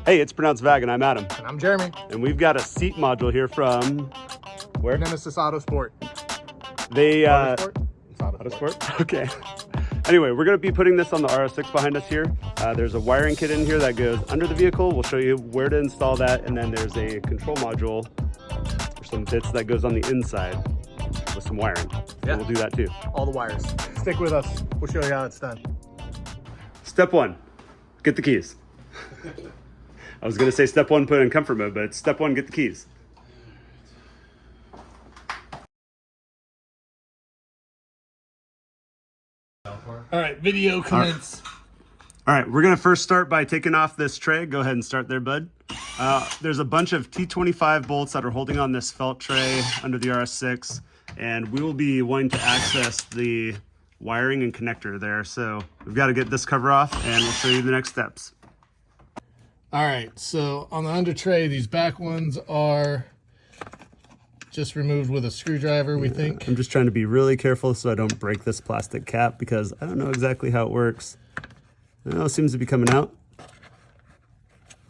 Hey, it's pronounced Vag, and I'm Adam. And I'm Jeremy. And we've got a seat module here from where? Nemesis Autosport. They Autosport? Okay. Anyway, we're going to be putting this on the RS6 behind us here. There's a wiring kit in here that goes under the vehicle. We'll show you where to install that, and then there's a control module or some bits that goes on the inside with some wiring. Yeah, so we'll do that too. All the wires. Stick with us. We'll show you how it's done. Step one, get the keys. I was going to say step one, put it in comfort mode, but it's step one, get the keys. All right, video commence. All right, we're going to first start by taking off this tray. Go ahead and start there, bud. There's a bunch of T25 bolts that are holding on this felt tray under the RS6, and we will be wanting to access the wiring and connector there. So we've got to get this cover off, and we'll show you the next steps. All right, so on the under tray, these back ones are just removed with a screwdriver, we think. I'm just trying to be really careful so I don't break this plastic cap because I don't know exactly how it works. Oh, it seems to be coming out.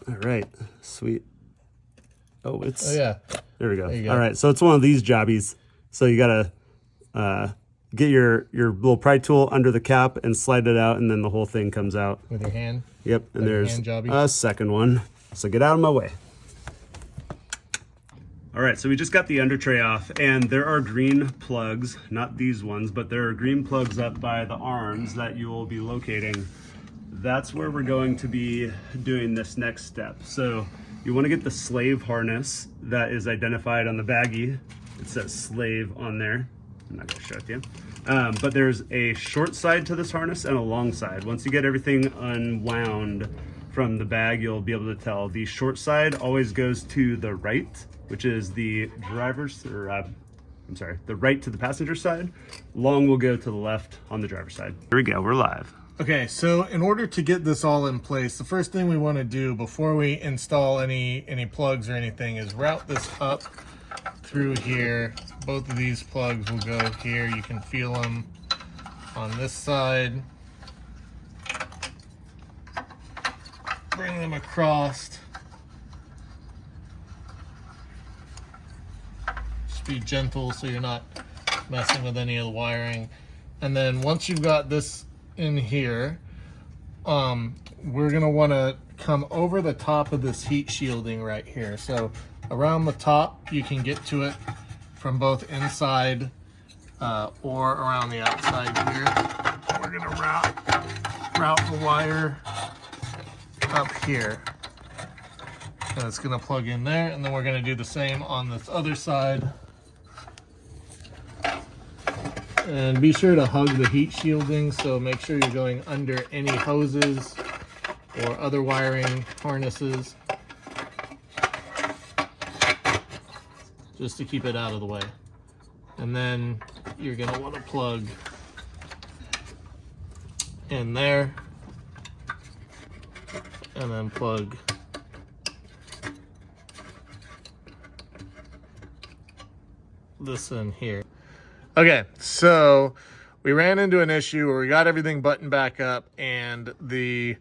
All right, sweet. Oh, it's... Oh, yeah. There we go. There you go. All right, so it's one of these jobbies. So you got to get your little pry tool under the cap and slide it out, and then the whole thing comes out. With your hand? Yep, and like there's hand a second one. So get out of my way. All right, so we just got the under tray off, and there are green plugs, not these ones, but there are green plugs up by the arms that you will be locating. That's where we're going to be doing this next step. So you want to get the slave harness that is identified on the baggie. It says slave on there. I'm not going to show it to you. But there's a short side to this harness and a long side. Once you get everything unwound from the bag, you'll be able to tell. The short side always goes to the right, which is the driver's, or the right to the passenger side. Long will go to the left on the driver's side. Here we go, we're live. Okay, so in order to get this all in place, the first thing we want to do before we install any plugs or anything is route this up through here. Both of these plugs will go here. You can feel them on this side. Bring them across. Just be gentle so you're not messing with any of the wiring. And then once you've got this in here, we're gonna want to come over the top of this heat shielding right here. So around the top, you can get to it from both inside or around the outside here. We're gonna route the wire up here, and it's gonna plug in there, and then we're gonna do the same on this other side. And be sure to hug the heat shielding, so make sure you're going under any hoses or other wiring harnesses, just to keep it out of the way. And then you're gonna want to plug in there, and then plug this in here. Okay, so we ran into an issue where we got everything buttoned back up, and we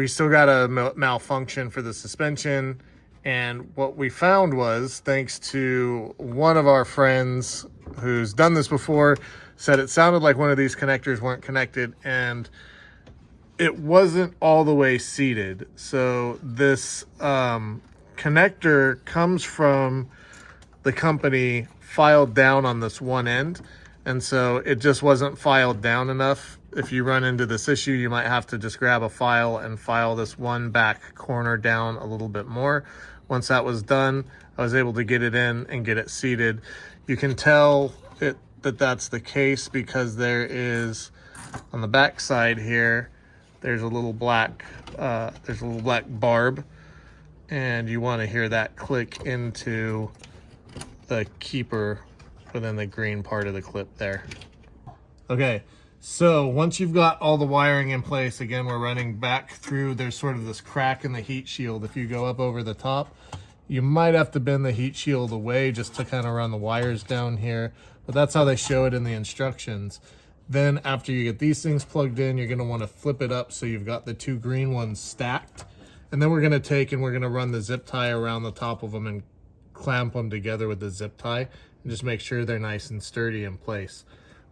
still got a malfunction for the suspension. And what we found was, thanks to one of our friends who's done this before, said it sounded like one of these connectors weren't connected, and it wasn't all the way seated. So this connector comes from the company filed down on this one end, and so it just wasn't filed down enough. If you run into this issue, you might have to just grab a file and file this one back corner down a little bit more. Once that was done, I was able to get it in and get it seated. You can tell that that's the case because there is, on the back side here, there's a little black barb, and you want to hear that click into the keeper within the green part of the clip there. Okay, so once you've got all the wiring in place, again, we're running back through, there's sort of this crack in the heat shield. If you go up over the top, you might have to bend the heat shield away just to kind of run the wires down here, but that's how they show it in the instructions. Then after you get these things plugged in, you're gonna wanna flip it up so you've got the two green ones stacked. And then we're gonna take and we're gonna run the zip tie around the top of them and clamp them together with the zip tie and just make sure they're nice and sturdy in place.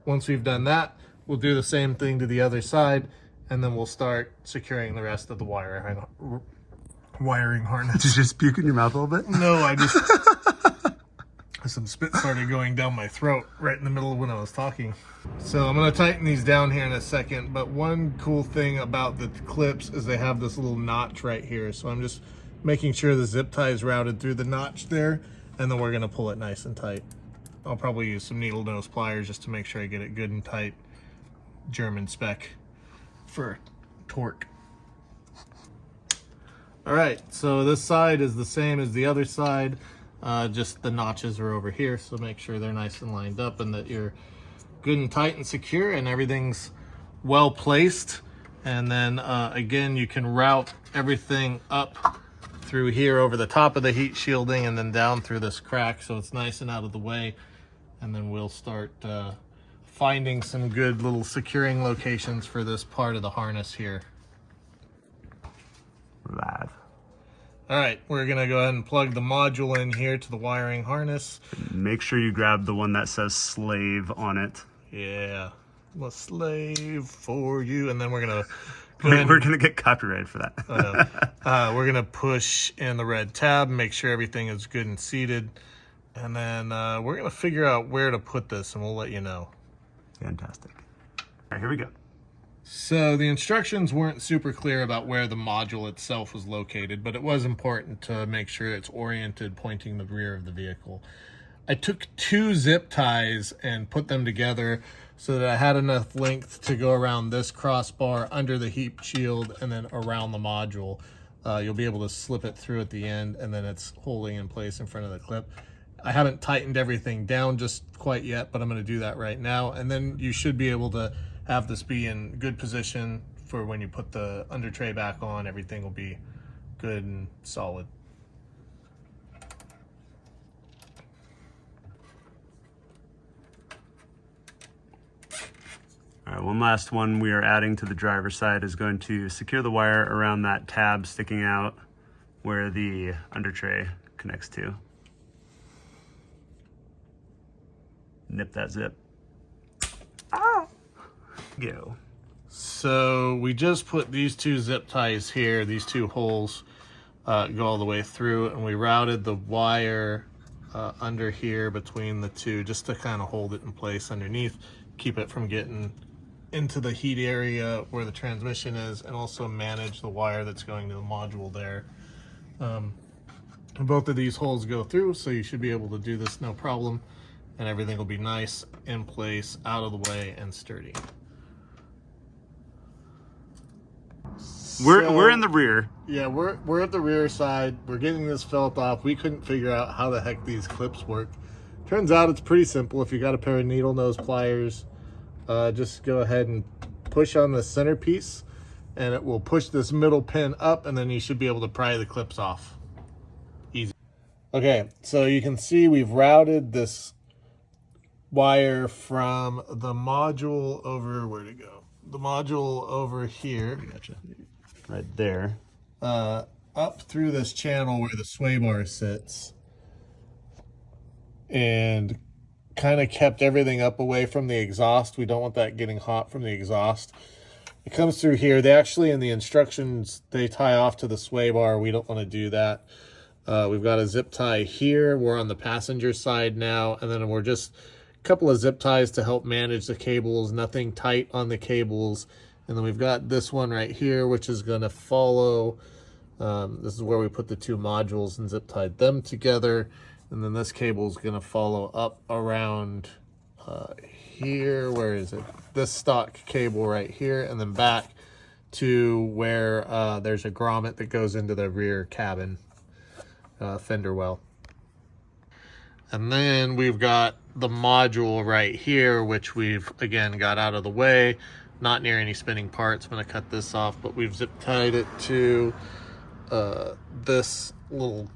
Once we've done that, we'll do the same thing to the other side, and then we'll start securing the rest of the wiring harness. Did you just puke in your mouth a little bit? No, I just... some spit started going down my throat right in the middle of when I was talking. So I'm going to tighten these down here in a second, but one cool thing about the clips is they have this little notch right here. So I'm just making sure the zip tie is routed through the notch there, and then we're going to pull it nice and tight. I'll probably use some needle nose pliers just to make sure I get it good and tight. German spec for torque. All right, so this side is the same as the other side. Just the notches are over here, so make sure they're nice and lined up and that you're good and tight and secure and everything's well placed. And then again, you can route everything up through here over the top of the heat shielding and then down through this crack so it's nice and out of the way. And then we'll start finding some good little securing locations for this part of the harness here. Live. All right, we're gonna go ahead and plug the module in here to the wiring harness. Make sure you grab the one that says slave on it. Yeah, I'm a slave for you. And then we're gonna we're gonna get copyrighted for that. we're gonna push in the red tab, make sure everything is good and seated. And then we're gonna figure out where to put this and we'll let you know. Fantastic. All right, here we go. So the instructions weren't super clear about where the module itself was located, but it was important to make sure it's oriented pointing the rear of the vehicle. I took two zip ties and put them together so that I had enough length to go around this crossbar under the heat shield and then around the module. You'll be able to slip it through at the end and then it's holding in place in front of the clip. I haven't tightened everything down just quite yet, but I'm going to do that right now. And then you should be able to have this be in good position for when you put the under tray back on. Everything will be good and solid. All right, one last one we are adding to the driver's side is going to secure the wire around that tab sticking out where the under tray connects to. Nip that zip. Ah! Go. So we just put these two zip ties here, these two holes go all the way through, and we routed the wire under here between the two just to kind of hold it in place underneath, keep it from getting into the heat area where the transmission is, and also manage the wire that's going to the module there. Both of these holes go through, so you should be able to do this no problem, and everything will be nice in place, out of the way, and sturdy. We're in the rear. Yeah, we're at the rear side. We're getting this felt off. We couldn't figure out how the heck these clips work. Turns out it's pretty simple. If you got a pair of needle nose pliers, just go ahead and push on the centerpiece and it will push this middle pin up, and then you should be able to pry the clips off. Easy. Okay, so you can see we've routed this wire from the module over, where'd it go? The module over here. Gotcha. Right there. Up through this channel where the sway bar sits, and kind of kept everything up away from the exhaust. We don't want that getting hot from the exhaust. It comes through here. They actually, in the instructions, they tie off to the sway bar. We don't want to do that. We've got a zip tie here. We're on the passenger side now, and then we're just a couple of zip ties to help manage the cables, nothing tight on the cables. And then we've got this one right here, which is going to follow. This is where we put the two modules and zip tied them together. And then this cable is going to follow up around here. Where is it? This stock cable right here, and then back to where there's a grommet that goes into the rear cabin fender well. And then we've got the module right here, which we've again got out of the way, not near any spinning parts. I'm going to cut this off, but we've zip tied it to this little,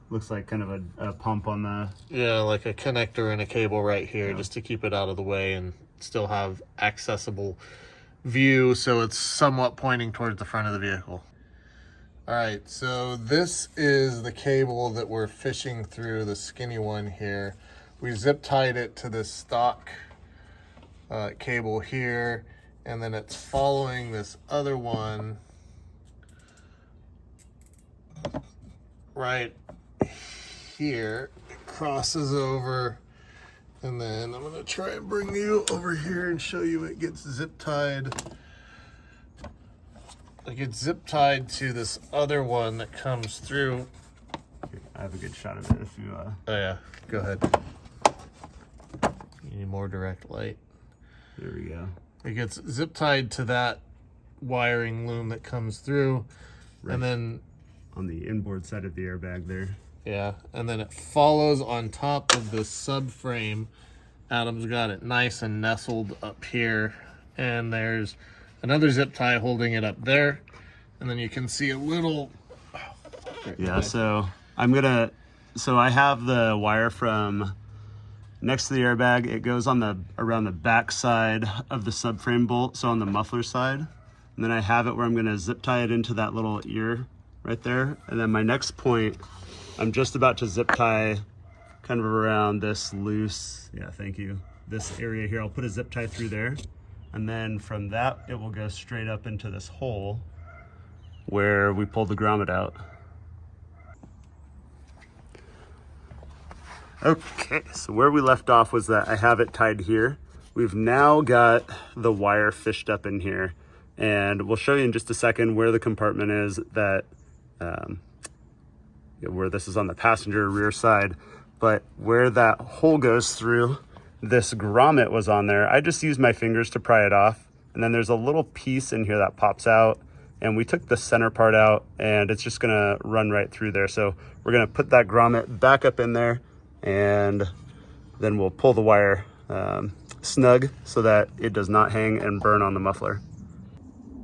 looks like kind of a pump on the, yeah, like a connector and a cable right here, just to keep it out of the way and still have accessible view, so it's somewhat pointing towards the front of the vehicle. All right, so this is the cable that we're fishing through, the skinny one here. We zip tied it to this stock cable here, and then it's following this other one right here. It crosses over, and then I'm gonna try and bring you over here and show you it gets zip tied. Like it's zip tied to this other one that comes through. I have a good shot of it if you Oh yeah, go ahead. You need more direct light. There we go. It gets zip tied to that wiring loom that comes through, right. And then on the inboard side of the airbag there. Yeah, and then it follows on top of this subframe. Adam's got it nice and nestled up here, and there's another zip tie holding it up there, and then you can see a little. Yeah, so I have the wire from next to the airbag. It goes on around the back side of the subframe bolt, so on the muffler side, and then I have it where I'm going to zip tie it into that little ear right there, and then my next point, I'm just about to zip tie kind of around this loose, yeah, thank you, this area here. I'll put a zip tie through there, and then from that it will go straight up into this hole where we pull the grommet out. Okay, so where we left off was that I have it tied here. We've now got the wire fished up in here, and we'll show you in just a second where the compartment is that where this is on the passenger rear side, but where that hole goes through, this grommet was on there. I just used my fingers to pry it off, and then there's a little piece in here that pops out, and we took the center part out, and it's just gonna run right through there. So we're gonna put that grommet back up in there, and then we'll pull the wire snug so that it does not hang and burn on the muffler.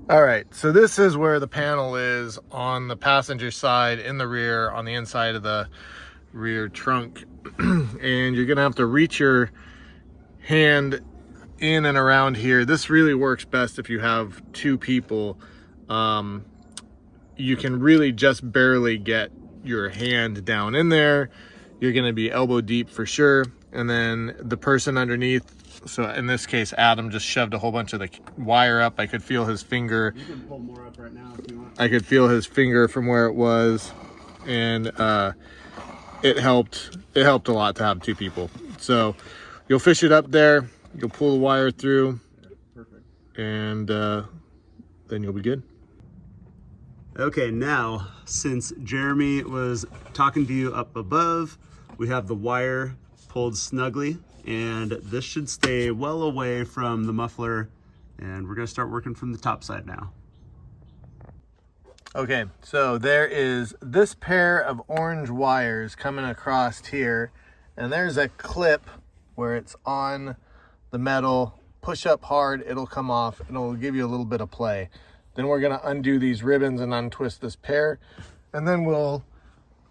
All right, so this is where the panel is on the passenger side in the rear, on the inside of the rear trunk. And you're gonna have to reach your hand in and around here. This really works best if you have two people. You can really just barely get your hand down in there. You're gonna be elbow deep for sure. And then the person underneath, so in this case, Adam just shoved a whole bunch of the wire up. I could feel his finger. You can pull more up right now if you want. I could feel his finger from where it was, and it helped a lot to have two people. So you'll fish it up there, you'll pull the wire through. Perfect. And then you'll be good. Okay, now since Jeremy was talking to you up above, we have the wire pulled snugly, and this should stay well away from the muffler, and we're going to start working from the top side now. Okay, so there is this pair of orange wires coming across here, and there's a clip where it's on the metal. Push up hard, it'll come off, and it'll give you a little bit of play. Then we're going to undo these ribbons and untwist this pair, and then we'll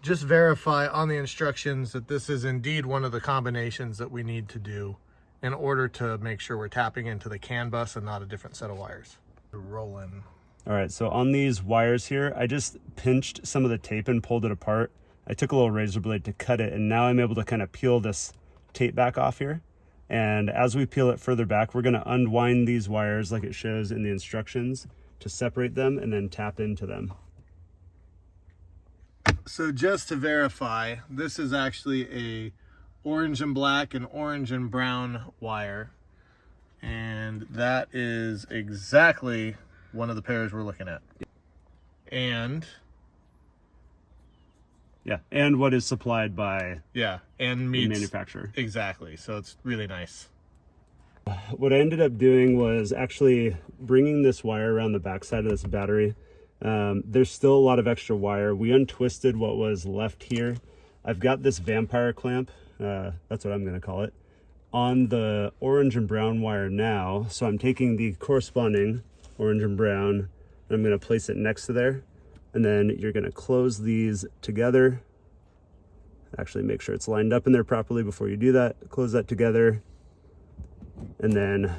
just verify on the instructions that this is indeed one of the combinations that we need to do in order to make sure we're tapping into the CAN bus and not a different set of wires. Rolling. All right, so on these wires here, I just pinched some of the tape and pulled it apart. I took a little razor blade to cut it, and now I'm able to kind of peel this tape back off here. And as we peel it further back, we're gonna unwind these wires like it shows in the instructions to separate them and then tap into them. So just to verify, this is actually a orange and black and orange and brown wire. And that is exactly one of the pairs we're looking at. And yeah, and what is supplied by and the manufacturer. Exactly, so it's really nice. What I ended up doing was actually bringing this wire around the backside of this battery. There's still a lot of extra wire. We untwisted what was left here. I've got this vampire clamp, that's what I'm gonna call it, on the orange and brown wire now. So I'm taking the corresponding orange and brown, and I'm gonna place it next to there. And then you're gonna close these together. Actually make sure it's lined up in there properly before you do that. Close that together. and then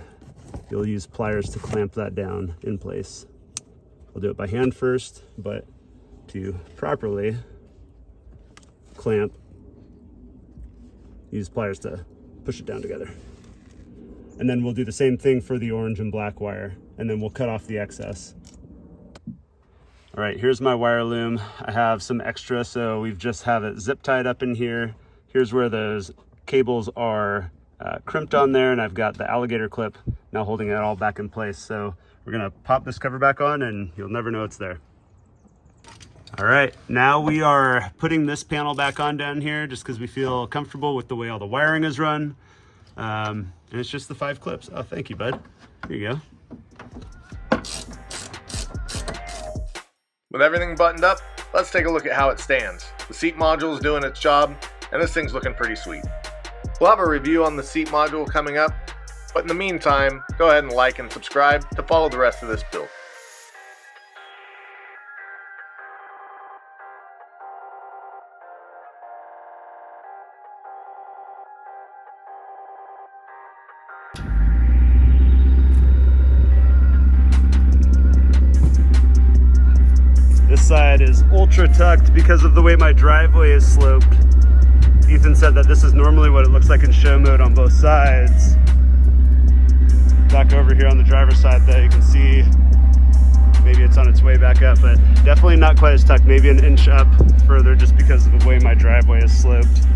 you'll use pliers to clamp that down in place. I'll do it by hand first, but to properly clamp, use pliers to push it down together. And then we'll do the same thing for the orange and black wire, and then we'll cut off the excess. All right, here's my wire loom. I have some extra, so we've just have it zip tied up in here. Here's where those cables are crimped on there, and I've got the alligator clip now holding it all back in place. So we're gonna pop this cover back on and you'll never know it's there. All right, now we are putting this panel back on down here just because we feel comfortable with the way all the wiring is run. And it's just the 5 clips. Oh, thank you, bud. Here you go. With everything buttoned up, let's take a look at how it stands. The seat module is doing its job, and this thing's looking pretty sweet. We'll have a review on the seat module coming up, but in the meantime, go ahead and like and subscribe to follow the rest of this build. This side is ultra tucked because of the way my driveway is sloped. Ethan said that this is normally what it looks like in show mode on both sides. Back over here on the driver's side though, you can see maybe it's on its way back up, but definitely not quite as tucked, maybe an inch up further just because of the way my driveway is sloped.